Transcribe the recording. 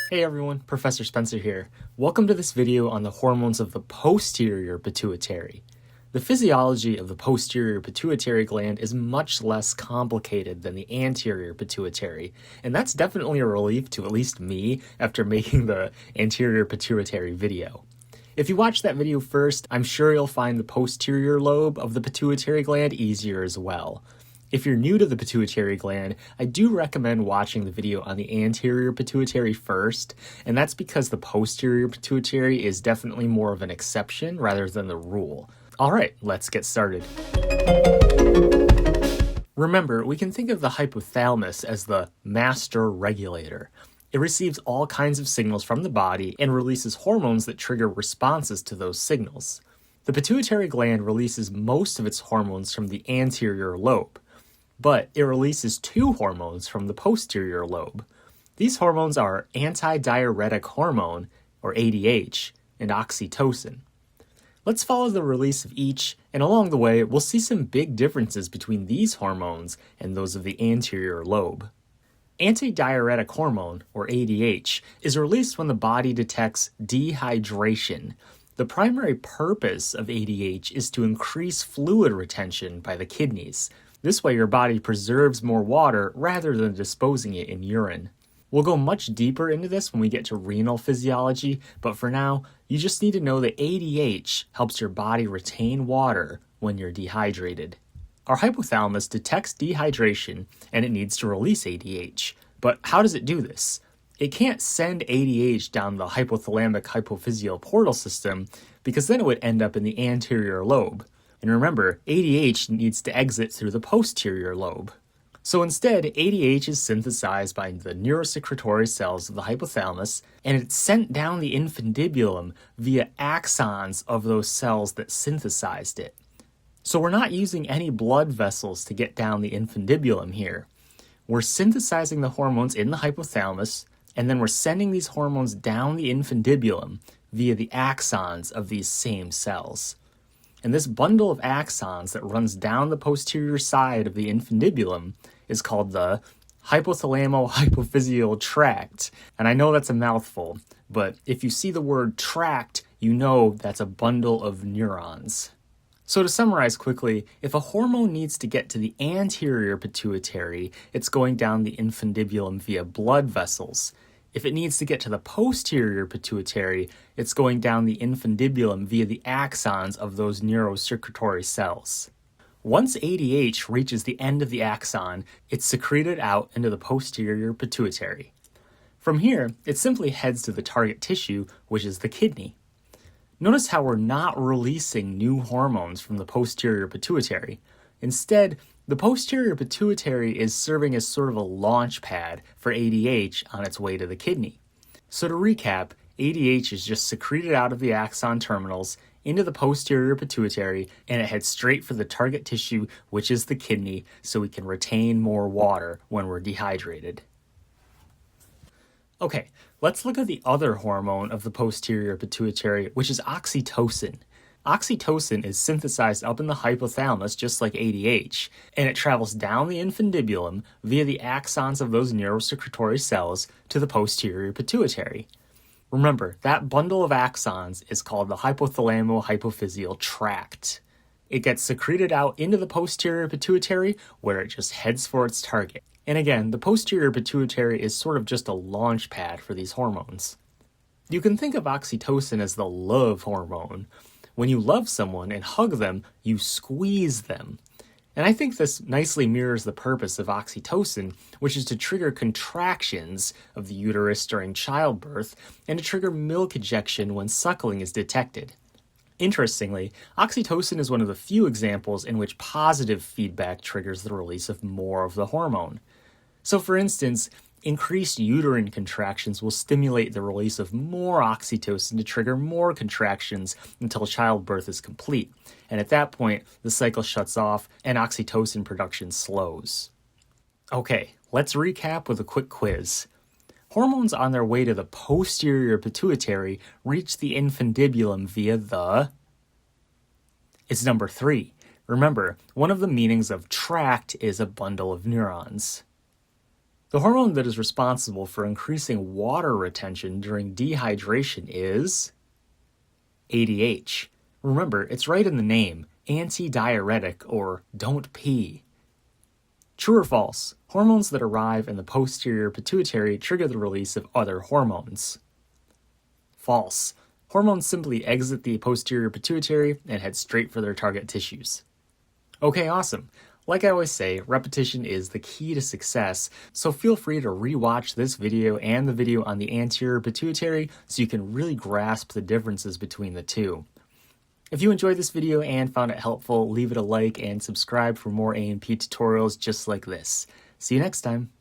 Hey everyone, Professor Spencer here. Welcome to this video on the hormones of the posterior pituitary. The physiology of the posterior pituitary gland is much less complicated than the anterior pituitary, and that's definitely a relief to at least me after making the anterior pituitary video. If you watch that video first, I'm sure you'll find the posterior lobe of the pituitary gland easier as well. If you're new to the pituitary gland, I do recommend watching the video on the anterior pituitary first, and that's because the posterior pituitary is definitely more of an exception rather than the rule. Alright, let's get started. Remember, we can think of the hypothalamus as the master regulator. It receives all kinds of signals from the body and releases hormones that trigger responses to those signals. The pituitary gland releases most of its hormones from the anterior lobe, but it releases two hormones from the posterior lobe. These hormones are antidiuretic hormone, or ADH, and oxytocin. Let's follow the release of each, and along the way, we'll see some big differences between these hormones and those of the anterior lobe. Antidiuretic hormone, or ADH, is released when the body detects dehydration. The primary purpose of ADH is to increase fluid retention by the kidneys. This way your body preserves more water rather than disposing it in urine. We'll go much deeper into this when we get to renal physiology, but for now, you just need to know that ADH helps your body retain water when you're dehydrated. Our hypothalamus detects dehydration and it needs to release ADH. But how does it do this? It can't send ADH down the hypothalamic hypophyseal portal system because then it would end up in the anterior lobe. And remember, ADH needs to exit through the posterior lobe. So instead, ADH is synthesized by the neurosecretory cells of the hypothalamus, and it's sent down the infundibulum via axons of those cells that synthesized it. So we're not using any blood vessels to get down the infundibulum here. We're synthesizing the hormones in the hypothalamus, and then we're sending these hormones down the infundibulum via the axons of these same cells. And this bundle of axons that runs down the posterior side of the infundibulum is called the hypothalamo-hypophyseal tract. And I know that's a mouthful, but if you see the word tract, you know that's a bundle of neurons. So to summarize quickly, if a hormone needs to get to the anterior pituitary, it's going down the infundibulum via blood vessels. If it needs to get to the posterior pituitary, it's going down the infundibulum via the axons of those neurosecretory cells. Once ADH reaches the end of the axon, it's secreted out into the posterior pituitary. From here, it simply heads to the target tissue, which is the kidney. Notice how we're not releasing new hormones from the posterior pituitary. Instead, the posterior pituitary is serving as sort of a launch pad for ADH on its way to the kidney. So to recap, ADH is just secreted out of the axon terminals into the posterior pituitary, and it heads straight for the target tissue, which is the kidney, so we can retain more water when we're dehydrated. Okay, let's look at the other hormone of the posterior pituitary, which is oxytocin. Oxytocin is synthesized up in the hypothalamus just like ADH, and it travels down the infundibulum via the axons of those neurosecretory cells to the posterior pituitary. Remember, that bundle of axons is called the hypothalamo-hypophyseal tract. It gets secreted out into the posterior pituitary where it just heads for its target. And again, the posterior pituitary is sort of just a launch pad for these hormones. You can think of oxytocin as the love hormone. When you love someone and hug them, you squeeze them. And I think this nicely mirrors the purpose of oxytocin, which is to trigger contractions of the uterus during childbirth and to trigger milk ejection when suckling is detected. Interestingly, oxytocin is one of the few examples in which positive feedback triggers the release of more of the hormone. So for instance, increased uterine contractions will stimulate the release of more oxytocin to trigger more contractions until childbirth is complete. And at that point, the cycle shuts off and oxytocin production slows. Okay, let's recap with a quick quiz. Hormones on their way to the posterior pituitary reach the infundibulum via the... It's number 3. Remember, one of the meanings of tract is a bundle of neurons. The hormone that is responsible for increasing water retention during dehydration is ADH. Remember, it's right in the name, antidiuretic or don't pee. True or false? Hormones that arrive in the posterior pituitary trigger the release of other hormones. False. Hormones simply exit the posterior pituitary and head straight for their target tissues. Okay, awesome. Like I always say, repetition is the key to success, so feel free to rewatch this video and the video on the anterior pituitary so you can really grasp the differences between the two. If you enjoyed this video and found it helpful, leave it a like and subscribe for more A&P tutorials just like this. See you next time.